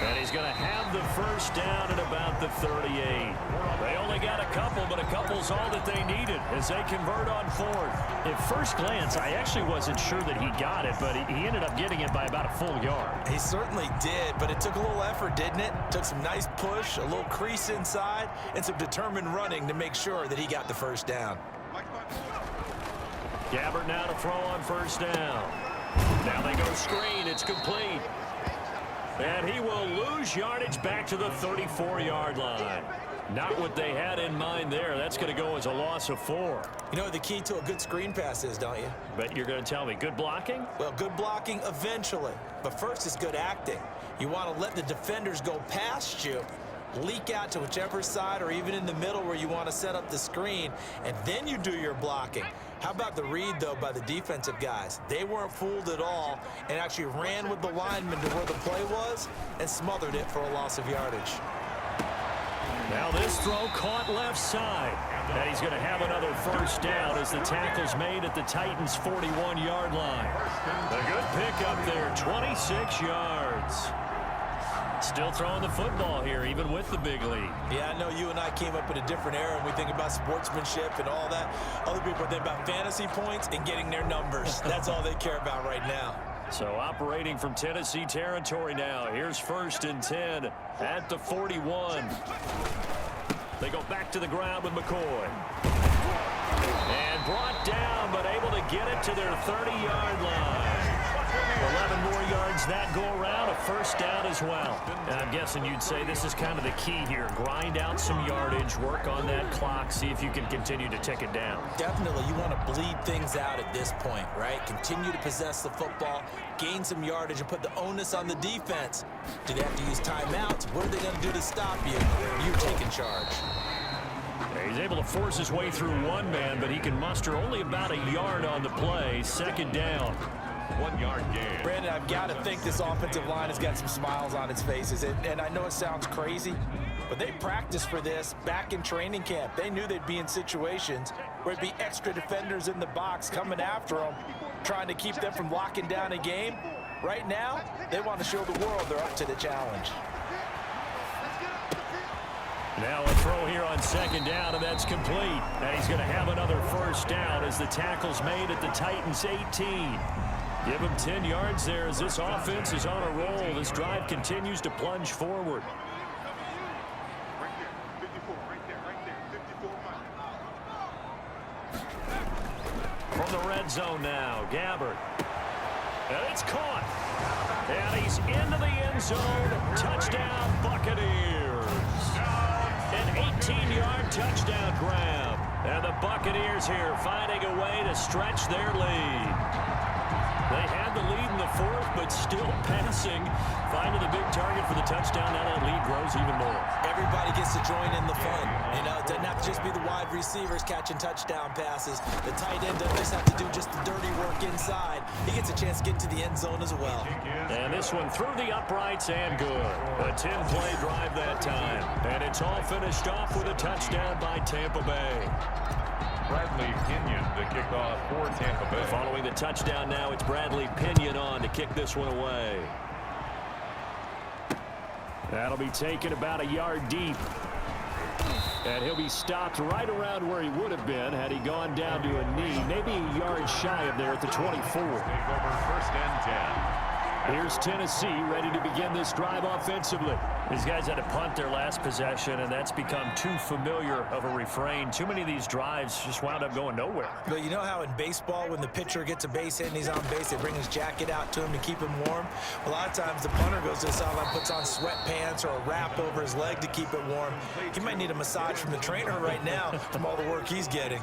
And he's going to have the 1st down at about the 38. They only got a couple, but a couple's all that they needed as they convert on 4th. At first glance, I actually wasn't sure that he got it, but he ended up getting it by about a full yard. He certainly did, but it took a little effort, didn't it? Took some nice push, a little crease inside, and some determined running to make sure that he got the 1st down. Gabbert now to throw on 1st down. Now they go screen. It's complete. And he will lose yardage back to the 34-yard line. Not what they had in mind there. That's going to go as a loss of 4. You know what the key to a good screen pass is, don't you? But you're going to tell me, good blocking? Well, good blocking eventually. But first is good acting. You want to let the defenders go past you, leak out to whichever side or even in the middle where you want to set up the screen, and then you do your blocking. How about the read, though, by the defensive guys? They weren't fooled at all and actually ran with the lineman to where the play was and smothered it for a loss of yardage. Now this throw caught left side. And he's going to have another 1st down as the tackle's made at the Titans' 41-yard line. A good pickup there, 26 yards. Still throwing the football here, even with the big lead. Yeah, I know you and I came up in a different era, and we think about sportsmanship and all that. Other people think about fantasy points and getting their numbers. That's all they care about right now. So operating from Tennessee territory now. Here's 1st and 10 at the 41. They go back to the ground with McCoy. And brought down, but able to get it to their 30-yard line. 11 more yards that go around, a 1st down as well. And I'm guessing you'd say this is kind of the key here. Grind out some yardage, work on that clock, see if you can continue to tick it down. Definitely, you want to bleed things out at this point, right? Continue to possess the football, gain some yardage, and put the onus on the defense. Do they have to use timeouts? What are they going to do to stop you? You're taking charge. He's able to force his way through one man, but he can muster only about a yard on the play. 2nd down. 1-yard gain. Brandon, I've got to think this offensive line has got some smiles on its faces. And I know it sounds crazy, but they practiced for this back in training camp. They knew they'd be in situations where it'd be extra defenders in the box coming after them, trying to keep them from locking down a game. Right now, they want to show the world they're up to the challenge. Now a throw here on 2nd down, and that's complete. And he's going to have another 1st down as the tackle's made at the Titans' 18. Give him 10 yards there as this offense is on a roll. This drive continues to plunge forward. Right there, 54, right there, 54. From the red zone now, Gabbert. And it's caught. And he's into the end zone. Touchdown, Buccaneers. An 18-yard touchdown grab. And the Buccaneers here finding a way to stretch their lead. They had the lead in the 4th, but still passing. Finding the big target for the touchdown. Now that lead grows even more. Everybody gets to join in the fun. You know, it doesn't have to just be the wide receivers catching touchdown passes. The tight end doesn't just have to do just the dirty work inside. He gets a chance to get to the end zone as well. And this one through the uprights and good. A 10-play drive that time. And it's all finished off with a touchdown by Tampa Bay. Bradley Pinion to kick off for Tampa Bay. Following the touchdown now, it's Bradley Pinion on to kick this one away. That'll be taken about a yard deep. And he'll be stopped right around where he would have been had he gone down to a knee, maybe a yard shy of there at the 24. Take over 1st and 10. Here's Tennessee ready to begin this drive offensively. These guys had to punt their last possession, and that's become too familiar of a refrain. Too many of these drives just wound up going nowhere. But you know how in baseball, when the pitcher gets a base hit and he's on base, they bring his jacket out to him to keep him warm? A lot of times the punter goes to the sideline, puts on sweatpants or a wrap over his leg to keep it warm. He might need a massage from the trainer right now from all the work he's getting.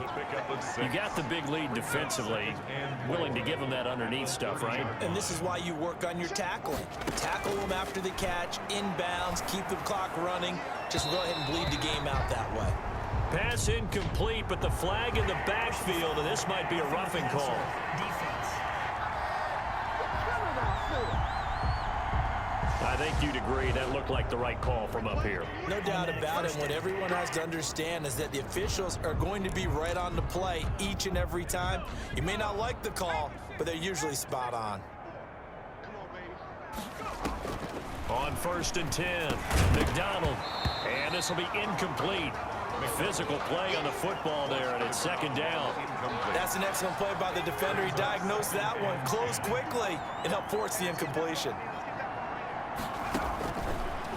You got the big lead defensively, willing to give him that underneath stuff, right? And this is why you work on your tackling. Tackle them after the catch, inbounds, keep the clock running. Just go ahead and bleed the game out that way. Pass incomplete, but the flag in the backfield, and this might be a roughing call. Defense. I think you'd agree that looked like the right call from up here. No doubt about it. What everyone has to understand is that the officials are going to be right on the play each and every time. You may not like the call, but they're usually spot on. On 1st and 10, McDonald, and this will be incomplete. Physical play on the football there, and it's 2nd down. That's an excellent play by the defender. He diagnosed that one, closed quickly, and helped force the incompletion.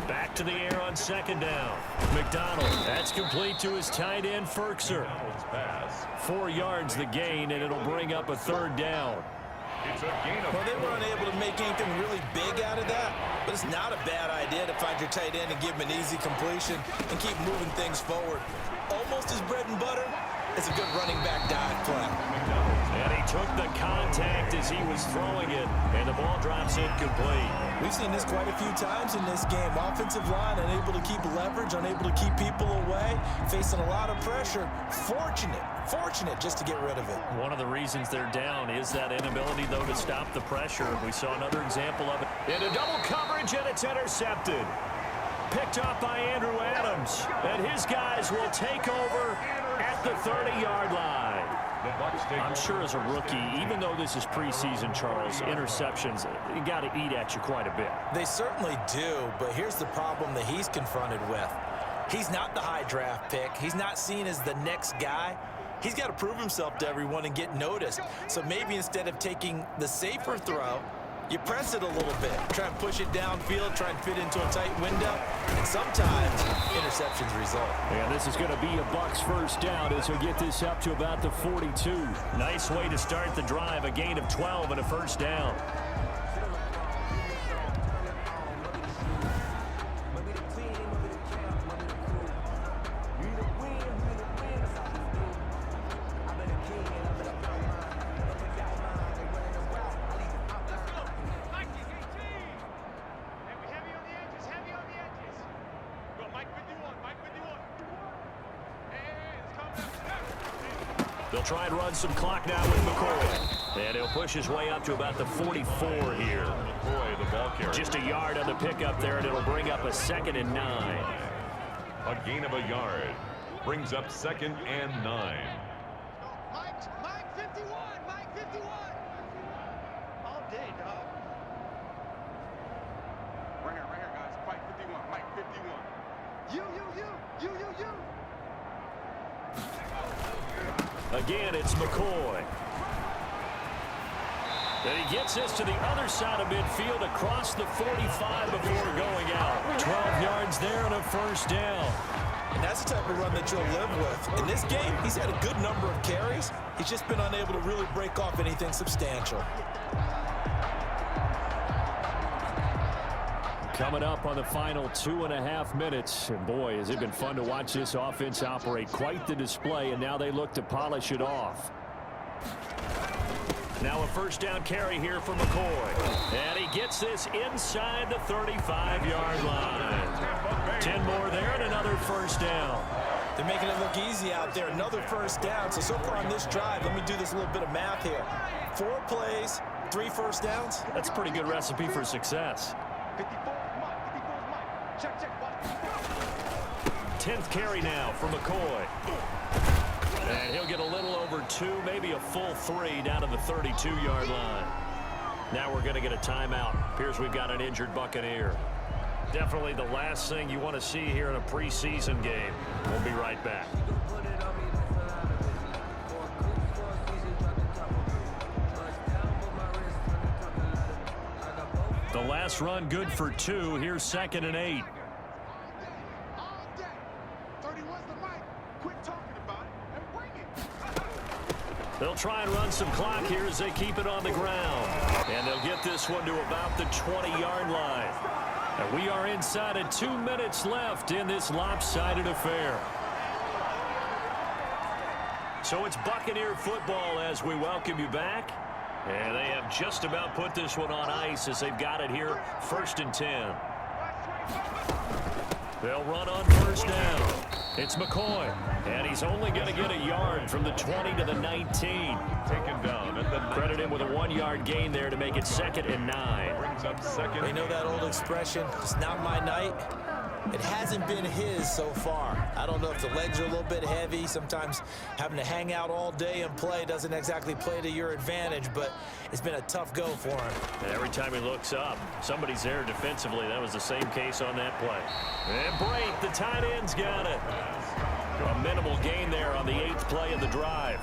Back to the air on 2nd down. McDonald, that's complete to his tight end, Ferkser. 4 yards the gain, and it'll bring up a 3rd down. Well, they were unable to make anything really big out of that, but it's not a bad idea to find your tight end and give him an easy completion and keep moving things forward. Almost as bread and butter as a good running back dive play. And he took the contact as he was throwing it, and the ball drops incomplete. We've seen this quite a few times in this game. Offensive line unable to keep leverage, unable to keep people away, facing a lot of pressure. Fortunate just to get rid of it. One of the reasons they're down is that inability, though, to stop the pressure. We saw another example of it. Into double coverage, and it's intercepted. Picked up by Andrew Adams, and his guys will take over at the 30-yard line. I'm sure as a rookie, even though this is preseason, Charles, interceptions, you got to eat at you quite a bit. They certainly do, but here's the problem that he's confronted with. He's not the high draft pick. He's not seen as the next guy. He's got to prove himself to everyone and get noticed. So maybe instead of taking the safer throw, you press it a little bit. Try and push it downfield, try and fit into a tight window. And sometimes interceptions result. And this is going to be a Bucs 1st down as he'll get this up to about the 42. Nice way to start the drive. A gain of 12 and a 1st down. They'll try and run some clock now with McCoy. And he'll push his way up to about the 44 here. McCoy, the ball carrier. Just a yard on the pickup there, and it'll bring up a 2nd and 9. A gain of a yard. Brings up 2nd and 9. Mike 51, Mike 51. All day, dog. Right here, guys. Mike 51, Mike 51. You. Again, it's McCoy. And he gets this to the other side of midfield across the 45 before going out. 12 yards there and a 1st down. And that's the type of run that you'll live with. In this game, he's had a good number of carries. He's just been unable to really break off anything substantial. Coming up on the final 2.5 minutes. And boy, has it been fun to watch this offense operate. Quite the display, and now they look to polish it off. Now a 1st down carry here for McCoy. And he gets this inside the 35-yard line. 10 more there and another 1st down. They're making it look easy out there. Another 1st down. So far on this drive, let me do this little bit of math here. 4 plays, 3 1st downs. That's a pretty good recipe for success. 10th carry now for McCoy. And he'll get a little over 2, maybe a full 3 down to the 32-yard line. Now we're going to get a timeout. Appears we've got an injured Buccaneer. Definitely the last thing you want to see here in a preseason game. We'll be right back. last run good for 2. Here's 2nd and 8. They'll try and run some clock here as they keep it on the ground. And they'll get this one to about the 20-yard line. And we are inside of 2 minutes left in this lopsided affair. So it's Buccaneer football as we welcome you back. And they have just about put this one on ice as they've got it here, 1st and 10. They'll run on 1st down. It's McCoy, and he's only going to get a yard from the 20 to the 19. Taken down at the Credit him with a 1-yard gain there to make it 2nd and 9. brings up 2nd. You know that old expression, it's not my night. It hasn't been his so far. I don't know if the legs are a little bit heavy. Sometimes having to hang out all day and play doesn't exactly play to your advantage, but it's been a tough go for him. And every time he looks up, somebody's there defensively. That was the same case on that play. And Brate, the tight end's got it. A minimal gain there on the 8th play of the drive.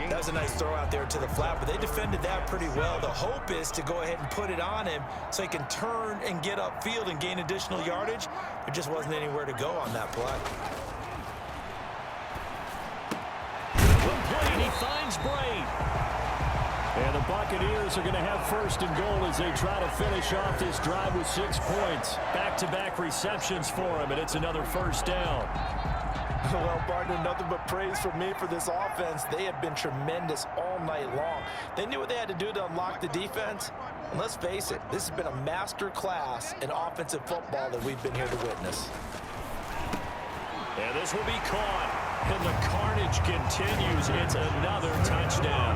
That was a nice throw out there to the flat, but they defended that pretty well. The hope is to go ahead and put it on him so he can turn and get upfield and gain additional yardage. There just wasn't anywhere to go on that play. Complete, he finds Brate. And the Buccaneers are going to have 1st and goal as they try to finish off this drive with 6 points. Back-to-back receptions for him, and it's another 1st down. Well, partner, nothing but praise from me for this offense. They have been tremendous all night long. They knew what they had to do to unlock the defense. And let's face it, this has been a master class in offensive football that we've been here to witness. And this will be caught. And the carnage continues. It's another touchdown.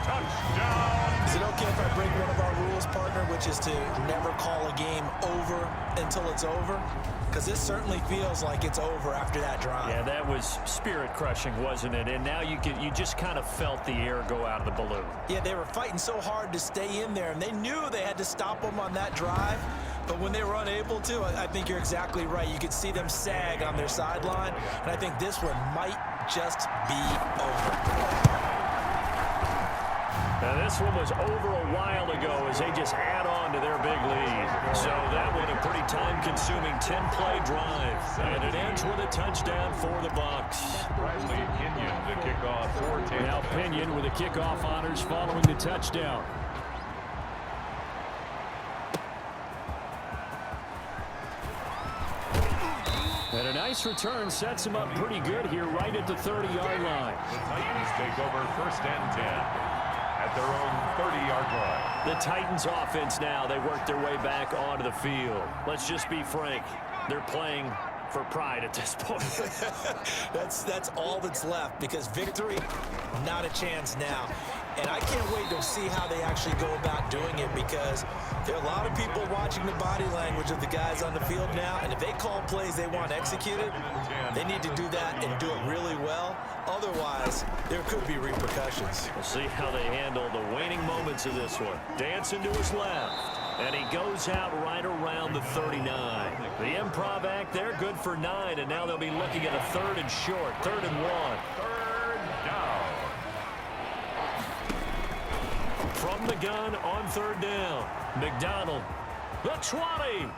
Touchdown. Is it okay if I break one of our rules, partner, which is to never call a game over until it's over? Because this certainly feels like it's over after that drive. Yeah, that was spirit-crushing, wasn't it? And now you just kind of felt the air go out of the balloon. Yeah, they were fighting so hard to stay in there, and they knew they had to stop them on that drive. But when they were unable to, I think you're exactly right. You could see them sag on their sideline, and I think this one might just be over. Now, this one was over a while ago as they just add on to their big lead. So that one a pretty time-consuming 10-play drive. And it ends with a touchdown for the Bucs. Riley Pinion to kick off for Tampa. Now Pinion with the kickoff honors following the touchdown. And a nice return sets him up pretty good here right at the 30-yard line. The Titans take over 1st and 10 at their own 30-yard line. The Titans offense now, they work their way back onto the field. Let's just be frank. They're playing for pride at this point. That's all that's left, because victory, not a chance now. And I can't wait to see how they actually go about doing it, because there are a lot of people watching the body language of the guys on the field now, and if they call plays they want executed, they need to do that and do it really well. Otherwise, there could be repercussions. We'll see how they handle the waning moments of this one. Dancing to his left. And he goes out right around the 39. The improv act there, good for 9. And now they'll be looking at a 3rd and short, 3rd and 1. 3rd down. From the gun on 3rd down. McDonald, the 20,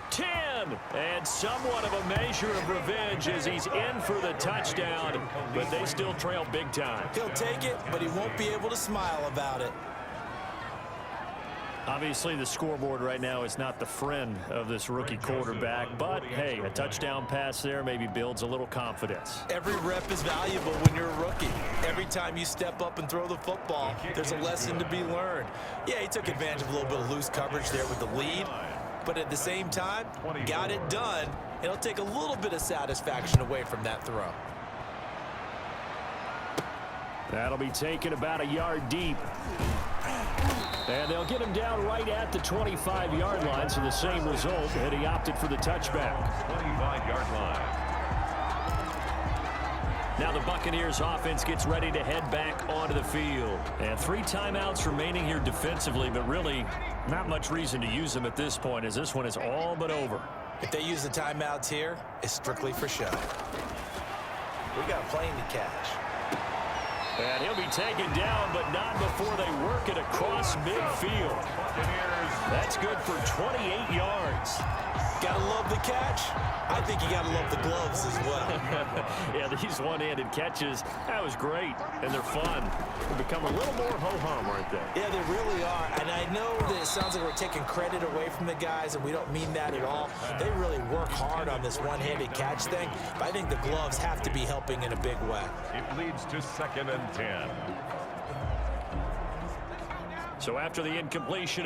10. And somewhat of a measure of revenge as he's in for the touchdown. But they still trail big time. He'll take it, but he won't be able to smile about it. Obviously, the scoreboard right now is not the friend of this rookie quarterback, but, hey, a touchdown pass there maybe builds a little confidence. Every rep is valuable when you're a rookie. Every time you step up and throw the football, there's a lesson to be learned. Yeah, he took advantage of a little bit of loose coverage there with the lead, but at the same time, got it done. It'll take a little bit of satisfaction away from that throw. That'll be taken about a yard deep. And they'll get him down right at the 25-yard line, so the same result, and he opted for the touchback. 25-yard line. Now the Buccaneers offense gets ready to head back onto the field. And 3 timeouts remaining here defensively, but really not much reason to use them at this point, as this one is all but over. If they use the timeouts here, it's strictly for show. We got a plane to catch. And he'll be taken down, but not before they work it across midfield. That's good for 28 yards. Gotta love the catch. I think you gotta love the gloves as well. Yeah, these one-handed catches, that was great, and they're fun. They become a little more ho-hum right there. Yeah, they really are. And I know that it sounds like we're taking credit away from the guys, and we don't mean that at all. They really work hard on this one-handed catch thing, but I think the gloves have to be helping in a big way. It leads to 2nd and 10. So after the incompletion